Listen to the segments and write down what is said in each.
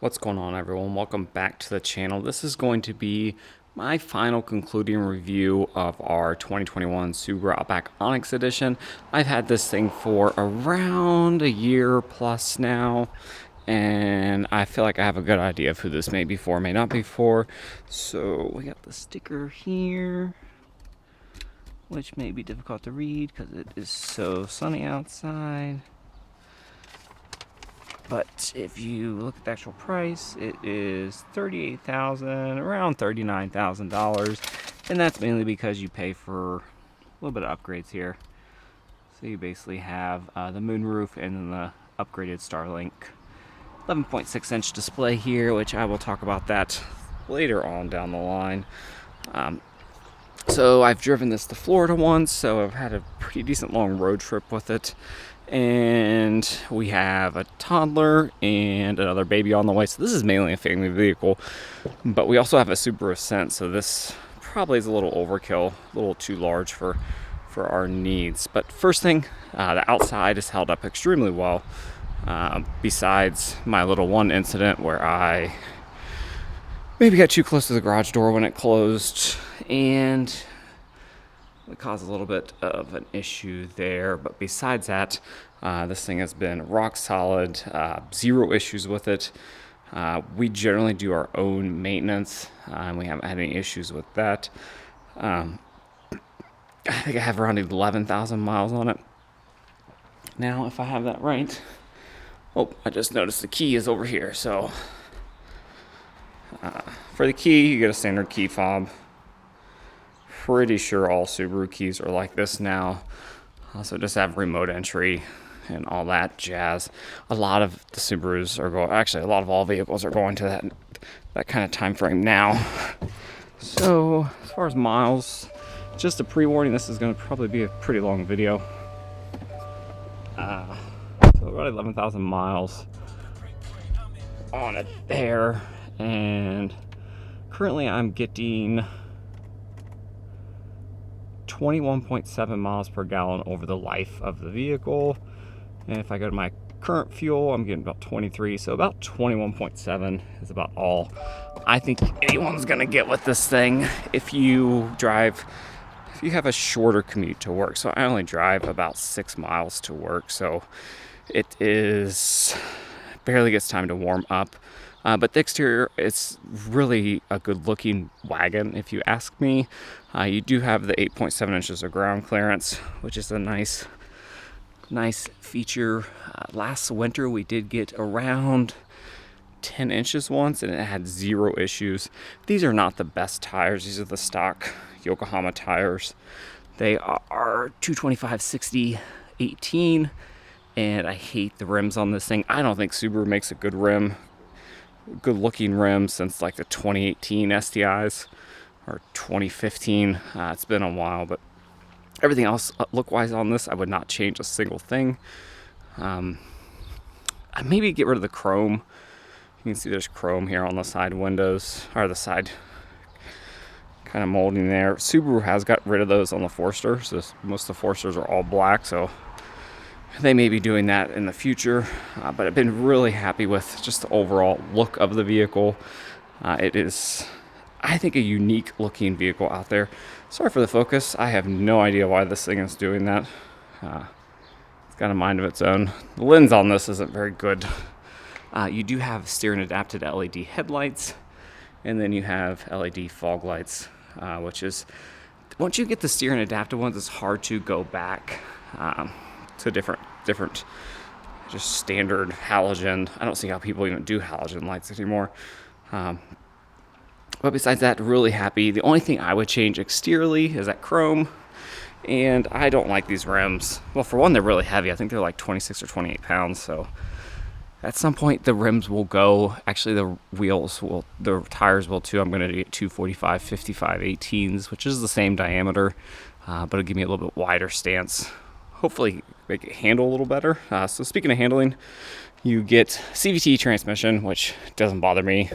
What's going on, everyone? Welcome back to the channel. This is going to be my final concluding review of our 2021 Subaru Outback Onyx edition. I've had this thing for around a year plus now, and I feel like I have a good idea of who this may be for, may not be for. So we got the sticker here, which may be difficult to read because it is so sunny outside. But if you look at the actual price, it is $38,000, around $39,000, and that's mainly because you pay for a little bit of upgrades here. So you basically have the moonroof and then the upgraded Starlink 11.6-inch display here, which I will talk about that later on down the line. So I've driven this to Florida once, so I've had a pretty decent long road trip with it. And we have a toddler and another baby on the way, so this is mainly a family vehicle. But we also have a Subaru Ascent, so this probably is a little overkill, a little too large for our needs. But first thing, the outside is held up extremely well, besides my little one incident where I maybe got too close to the garage door when it closed, and it caused a little bit of an issue there. But besides that, this thing has been rock solid, zero issues with it. We generally do our own maintenance, and we haven't had any issues with that. I think I have around 11,000 miles on it now, if I have that right. Oh, I just noticed the key is over here. So for the key, you get a standard key fob. Pretty sure all Subaru keys are like this now. Also just have remote entry and all that jazz. A lot of the Subarus are going, actually a lot of all vehicles are going to that kind of time frame now. So as far as miles, just a pre-warning, this is going to probably be a pretty long video. So about 11,000 miles on it there, and currently I'm getting 21.7 miles per gallon over the life of the vehicle. And if I go to my current fuel, I'm getting about 23, so about 21.7 is about all I think anyone's gonna get with this thing if you have a shorter commute to work. So I only drive about 6 miles to work, so it is barely gets time to warm up. But the exterior, it's really a good looking wagon, if you ask me. You do have the 8.7 inches of ground clearance, which is a nice feature. Last winter we did get around 10 inches once, and it had zero issues. These are not the best tires. These are the stock Yokohama tires. They are 225/60/18, and I hate the rims on this thing. I don't think Subaru makes a good looking rim since like the 2018 STIs or 2015. It's been a while, but everything else look wise on this, I would not change a single thing. I maybe get rid of the chrome. You can see there's chrome here on the side windows, or the side kind of molding there. Subaru has got rid of those on the Forester, so most of the Foresters are all black, so they may be doing that in the future, but I've been really happy with just the overall look of the vehicle. It is, I think, a unique looking vehicle out there. Sorry for the focus. I have no idea why this thing is doing that. It's got a mind of its own. The lens on this isn't very good. You do have steering adapted LED headlights, and then you have LED fog lights, which is, once you get the steering adapted ones, it's hard to go back to different just standard halogen. I don't see how people even do halogen lights anymore. But besides that, really happy. The only thing I would change exteriorly is that chrome, and I don't like these rims. Well, for one, they're really heavy. I think they're like 26 or 28 pounds, so at some point the rims will go. Actually, the tires will too. I'm going to get 245/55/18s, which is the same diameter, but it'll give me a little bit wider stance. Hopefully make it handle a little better. So speaking of handling, you get CVT transmission, which doesn't bother me.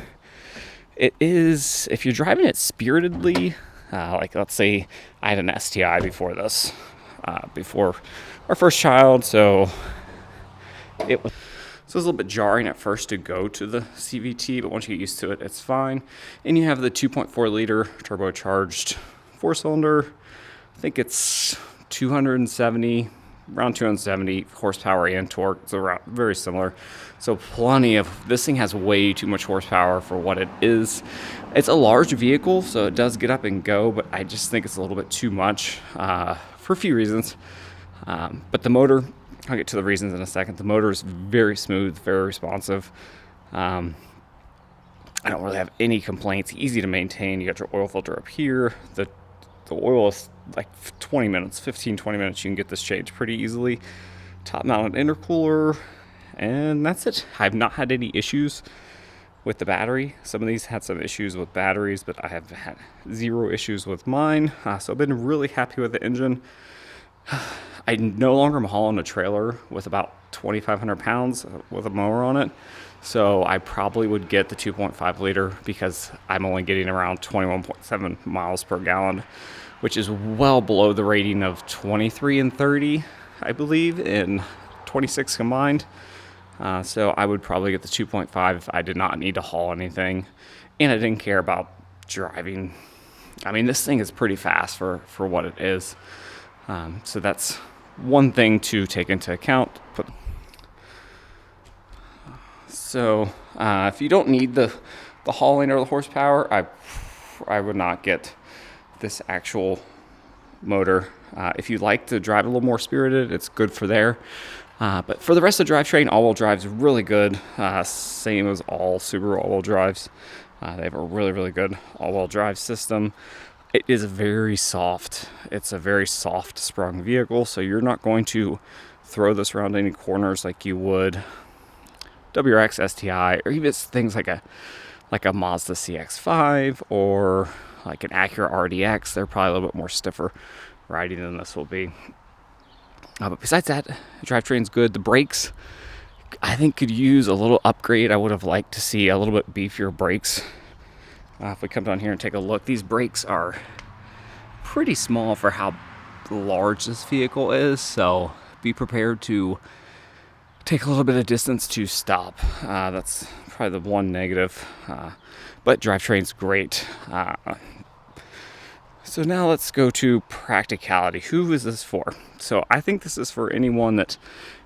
It is, if you're driving it spiritedly, like let's say I had an STI before this, before our first child, so it was So it's a little bit jarring at first to go to the CVT, but once you get used to it, it's fine. And you have the 2.4 liter turbocharged 4-cylinder. I think it's around 270 horsepower and torque. It's around very similar. So this thing has way too much horsepower for what it is. It's a large vehicle, so it does get up and go, but I just think it's a little bit too much for a few reasons. But the motor, I'll get to the reasons in a second. The motor is very smooth, very responsive. I don't really have any complaints. Easy to maintain. You got your oil filter up here. The oil is like 20 minutes, 15, 20 minutes. You can get this changed pretty easily. Top mounted intercooler, and that's it. I've not had any issues with the battery. Some of these had some issues with batteries, but I have had zero issues with mine. So I've been really happy with the engine. I no longer am hauling a trailer with about 2,500 pounds with a mower on it. So I probably would get the 2.5 liter because I'm only getting around 21.7 miles per gallon, which is well below the rating of 23 and 30, I believe, in 26 combined. So I would probably get the 2.5 if I did not need to haul anything. And I didn't care about driving. I mean, this thing is pretty fast for what it is. So that's one thing to take into account. So if you don't need the hauling or the horsepower, I would not get this actual motor. If you like to drive a little more spirited, it's good for there. But for the rest of the drivetrain, all-wheel drive is really good. Same as all Subaru all-wheel drives. They have a really, really good all-wheel drive system. It is very soft. It's a very soft sprung vehicle, so you're not going to throw this around any corners like you would WRX STI, or even things like a Mazda CX-5 or like an Acura RDX. They're probably a little bit more stiffer riding than this will be. But besides that, the drivetrain's good. The brakes, I think, could use a little upgrade. I would have liked to see a little bit beefier brakes. If we come down here and take a look, these brakes are pretty small for how large this vehicle is, so be prepared to take a little bit of distance to stop. That's probably the one negative, but drivetrain's great. So now let's go to practicality. Who is this for? So I think this is for anyone that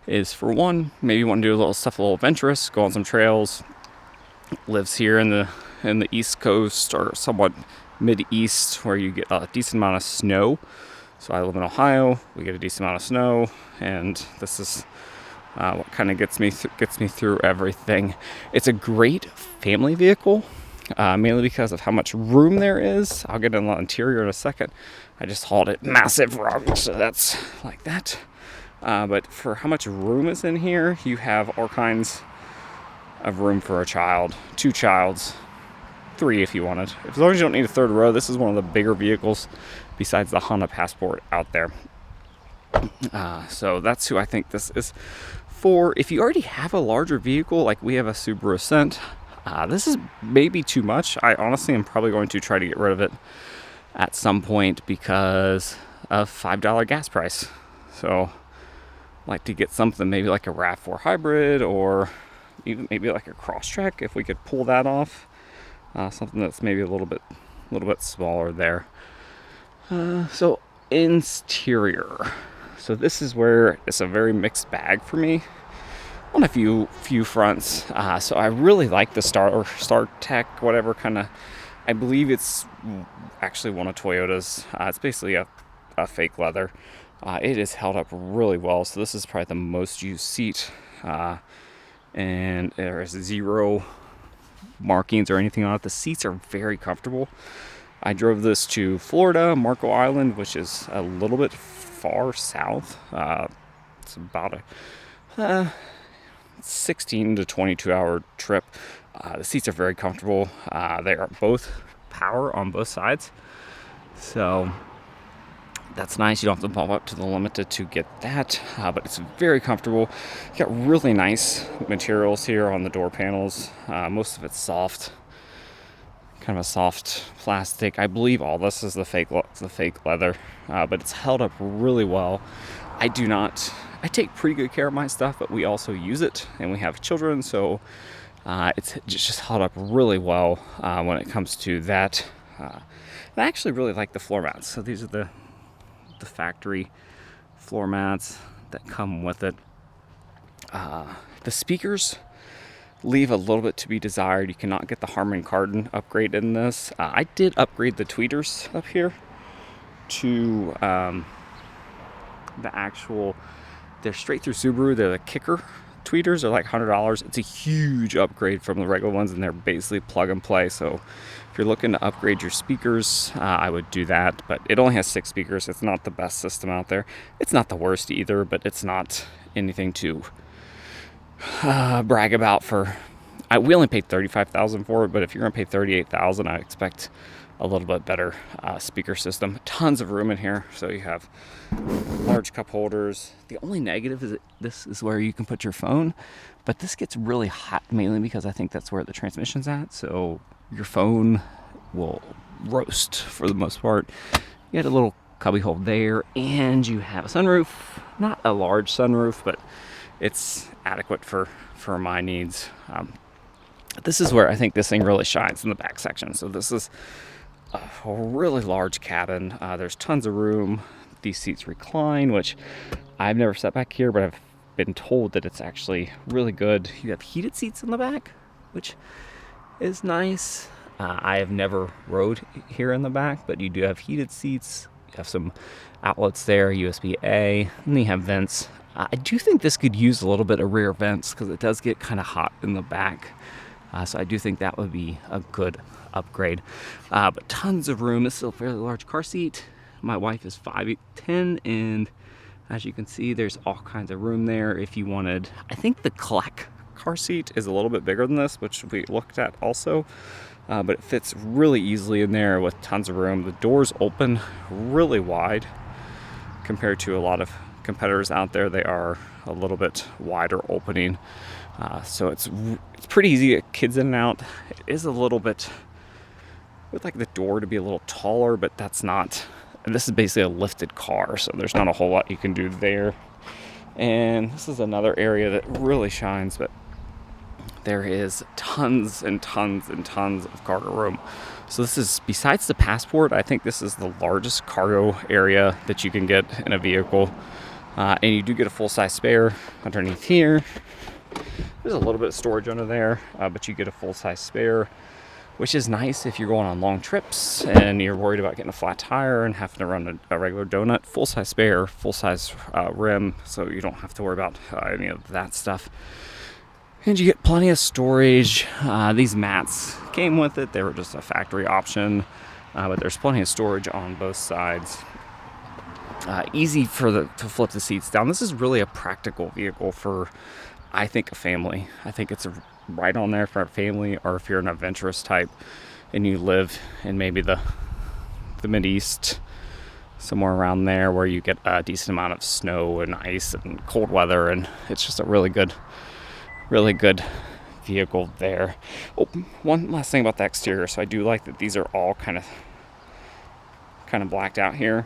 is, for one, maybe want to do a little stuff a little adventurous, go on some trails, lives here in the East Coast or somewhat mid-east where you get a decent amount of snow. So I live in Ohio, we get a decent amount of snow, and this is what kind of gets me through everything. It's a great family vehicle, mainly because of how much room there is. I'll get in the interior in a second. I just hauled it massive rug, so that's like that. But for how much room is in here, you have all kinds of room for a child, 2 childs, 3 if you wanted. As long as you don't need a third row, this is one of the bigger vehicles besides the Honda Passport out there. So that's who I think this is for. If you already have a larger vehicle, like we have a Subaru Ascent, this is maybe too much. I honestly am probably going to try to get rid of it at some point because of $5 gas price. So I'd like to get something maybe like a RAV4 hybrid, or even maybe like a Crosstrek if we could pull that off. Something that's maybe a little bit smaller there. So interior. So this is where it's a very mixed bag for me on a few fronts. So I really like the Star Tech, whatever kind of. I believe it's actually one of Toyota's. It's basically a fake leather. It is held up really well. So this is probably the most used seat, and there is 0 markings or anything on it. The seats are very comfortable. I drove this to Florida, Marco Island, which is a little bit far south. It's about a 16 to 22 hour trip. The seats are very comfortable. They are both power on both sides, so that's nice. You don't have to bump up to the Limited to get that, but it's very comfortable. You got really nice materials here on the door panels. Most of it's soft, kind of a soft plastic. I believe all this is the fake leather, but it's held up really well. I do not. I take pretty good care of my stuff, but we also use it, and we have children, so it's just held up really well when it comes to that. And I actually really like the floor mats. So these are the factory floor mats that come with it. The speakers leave a little bit to be desired. You cannot get the Harman Kardon upgrade in this. I did upgrade the tweeters up here to the actual, they're straight through Subaru, they're the kicker tweeters, are like $100. It's a huge upgrade from the regular ones, and they're basically plug and play. So if you're looking to upgrade your speakers, I would do that. But it only has 6 speakers. It's not the best system out there. It's not the worst either, but it's not anything to brag about. We only paid $35,000 for it, but if you're gonna pay $38,000, I expect a little bit better speaker system. Tons of room in here, so you have large cup holders. The only negative is that this is where you can put your phone, but this gets really hot, mainly because I think that's where the transmission's at, so your phone will roast for the most part. You had a little cubby hole there, and you have a sunroof. Not a large sunroof, but it's adequate for my needs. This is where I think this thing really shines, in the back section. So this is a really large cabin. There's tons of room. These seats recline, which I've never sat back here, but I've been told that it's actually really good. You have heated seats in the back, which is nice. I have never rode here in the back, but you do have heated seats. You have some outlets there, USB-A, and you have vents. I do think this could use a little bit of rear vents because it does get kind of hot in the back. So I do think that would be a good upgrade. But tons of room. This is a fairly large car seat. My wife is 5'10", and as you can see, there's all kinds of room there if you wanted. I think the Kleck car seat is a little bit bigger than this, which we looked at also. But it fits really easily in there with tons of room. The doors open really wide compared to a lot of competitors out there. They are a little bit wider opening. So it's pretty easy to get kids in and out. It is a little bit, would like the door to be a little taller, but that's not, and this is basically a lifted car, so there's not a whole lot you can do there. And this is another area that really shines, but there is tons and tons and tons of cargo room. So this is, besides the Passport, I think this is the largest cargo area that you can get in a vehicle. And you do get a full-size spare underneath here. There's a little bit of storage under there, but you get a full-size spare, which is nice if you're going on long trips and you're worried about getting a flat tire and having to run a regular donut. Full-size spare, full-size rim, so you don't have to worry about any of that stuff. And you get plenty of storage. These mats came with it. They were just a factory option, but there's plenty of storage on both sides. Easy to flip the seats down. This is really a practical vehicle for, I think, a family. I think it's right on there for a family, or if you're an adventurous type and you live in maybe the Mideast, somewhere around there where you get a decent amount of snow and ice and cold weather, and it's just a really good vehicle there. Oh, one last thing about the exterior. So I do like that these are all kind of blacked out here.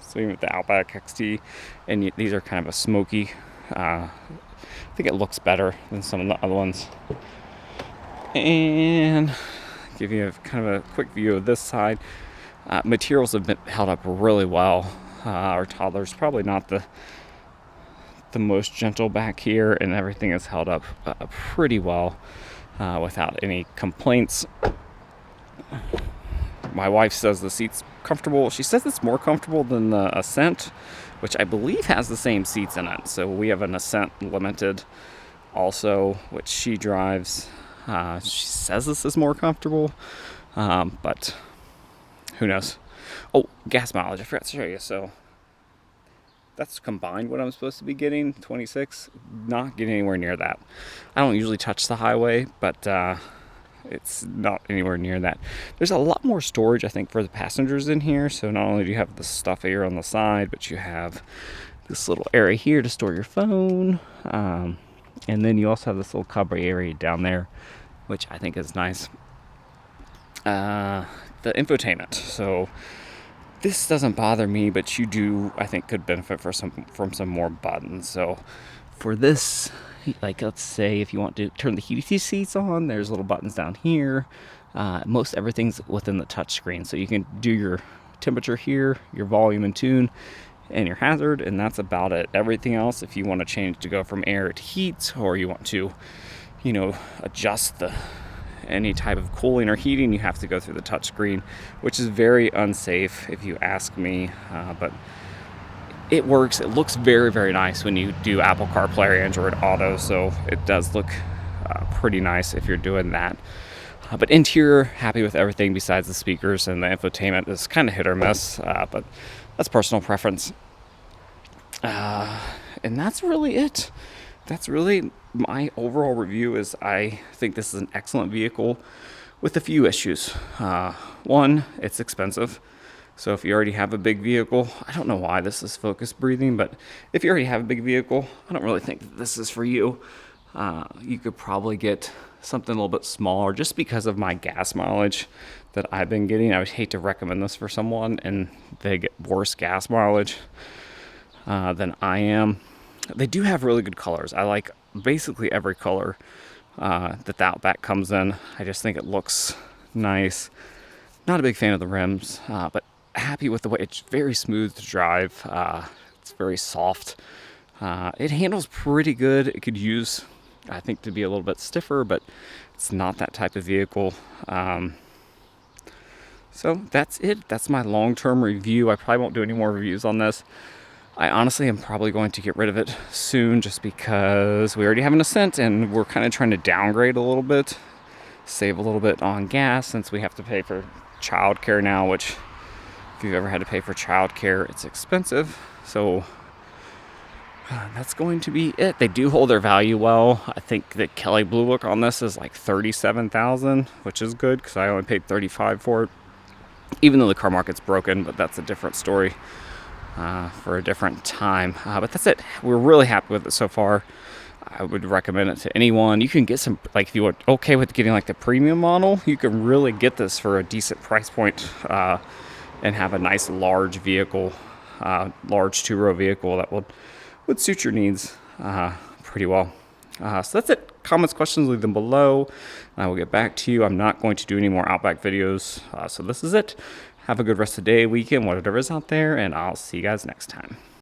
So even with the Outback XT, and these are kind of a smoky. I think it looks better than some of the other ones. And give you kind of a quick view of this side. Materials have been held up really well. Our toddler's probably not the most gentle back here, and everything is held up pretty well without any complaints. My wife says the seat's comfortable. She says it's more comfortable than the Ascent, which I believe has the same seats in it. So we have an Ascent Limited also, which she drives. She says this is more comfortable, but who knows? Oh, gas mileage. I forgot to show you. So that's combined what I'm supposed to be getting, 26. Not getting anywhere near that. I don't usually touch the highway, but it's not anywhere near that. There's a lot more storage, I think, for the passengers in here. So not only do you have the stuff here on the side, but you have this little area here to store your phone. And then you also have this little cubby area down there, which I think is nice. The infotainment. So This doesn't bother me, but you do, I think, could benefit from some more buttons. So for this, like let's say if you want to turn the heated seats on, there's little buttons down here. Most everything's within the touch screen, so you can do your temperature here, your volume and tune, and your hazard, and that's about it. Everything else, if you want to change to go from air to heat, or you want to, adjust any type of cooling or heating, you have to go through the touch screen, which is very unsafe if you ask me, but it works. It looks very, very nice when you do Apple CarPlay or Android Auto, so it does look pretty nice if you're doing that. But interior, happy with everything besides the speakers, and the infotainment is kind of hit or miss, but that's personal preference. And that's really it. That's really my overall review. Is I think this is an excellent vehicle with a few issues. One, it's expensive. So if you already have a big vehicle, I don't know why this is focus breathing, but if you already have a big vehicle, I don't really think that this is for you. You could probably get something a little bit smaller just because of my gas mileage that I've been getting. I would hate to recommend this for someone and they get worse gas mileage than I am. They do have really good colors. I like basically every color that the Outback comes in. I just think it looks nice. Not a big fan of the rims, but happy with the way it's very smooth to drive. It's very soft. It handles pretty good. It could use, I think, to be a little bit stiffer, but it's not that type of vehicle. So that's it. That's my long-term review. I probably won't do any more reviews on this. I honestly am probably going to get rid of it soon just because we already have an Ascent and we're kind of trying to downgrade a little bit, save a little bit on gas since we have to pay for childcare now, which if you've ever had to pay for childcare, it's expensive. So that's going to be it. They do hold their value well. I think that Kelly Blue Book on this is like $37,000, which is good because I only paid $35,000 for it, even though the car market's broken, but that's a different story for a different time. But that's it. We're really happy with it so far. I would recommend it to anyone. You can get some, like if you were okay with getting like the premium model, you can really get this for a decent price point and have a nice large vehicle, large two-row vehicle that would suit your needs pretty well. So that's it. Comments, questions, leave them below. I will get back to you. I'm not going to do any more Outback videos. So this is it. Have a good rest of the day, weekend, whatever is out there, and I'll see you guys next time.